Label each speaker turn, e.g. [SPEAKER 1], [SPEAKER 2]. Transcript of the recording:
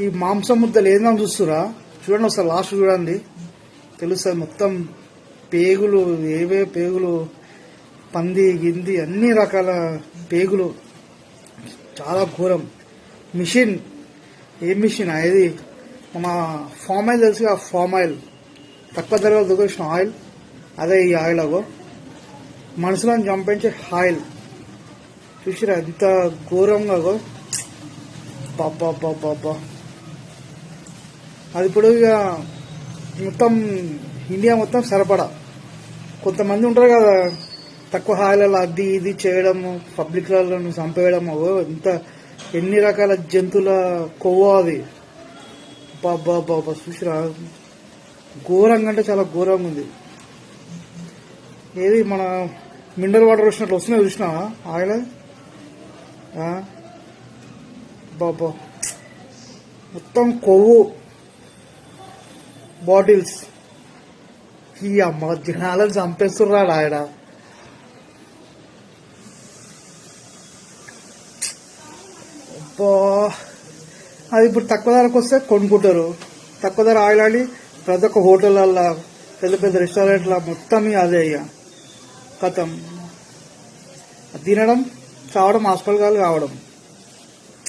[SPEAKER 1] ఈ మాంసం ముద్దలు ఏందని చూస్తురా? చూడండి ఒకసారి లాస్ట్ చూడండి, తెలుస్తుంది మొత్తం. పేగులు, ఏవే పేగులు, పంది గింది అన్ని రకాల పేగులు, చాలా ఘోరం. మిషన్, ఏం మిషన్ ఇది? మన ఫామ్ ఆయిల్ తెలుసు, ఆ ఫామ్ ఆయిల్ తక్కువ ధరలో దొరికిన ఆయిల్, అదే ఈ ఆయిల్. అగో మనుషులను చంపించే ఆయిల్ చూసిరా ఎంత ఘోరంగా. అగో బాబా బాబా బాబా. అది ఇప్పుడు ఇక మొత్తం ఇండియా మొత్తం సరిపడా. కొంతమంది ఉంటారు కదా తక్కువ హాయిలలో అది ఇది చేయడము, పబ్లిక్లలో చంపేయడం. ఇంత ఎన్ని రకాల జంతువుల కొవ్వు అది. బాబా బాబా చూసిరా, ఘోరంగా అంటే చాలా ఘోరంగా ఉంది. ఏది మన మినరల్ వాటర్ వచ్చినట్లు వస్తున్నాయి చూసినా ఆయిల్. బాబా మొత్తం కొవ్వు బాటిల్స్. ఈ అమ్మ జనాలను చంపేస్తున్నాడు ఆయన. అది ఇప్పుడు తక్కువ ధరకు వస్తే కొనుక్కుంటారు. తక్కువ ధర ఆయిల్ అని ప్రతి ఒక్క హోటళ్ళల్లో, పెద్ద పెద్ద రెస్టారెంట్ల మొత్తం అదే ఇక కథం. తినడం, చావడం, హాస్పిటల్ కావడం.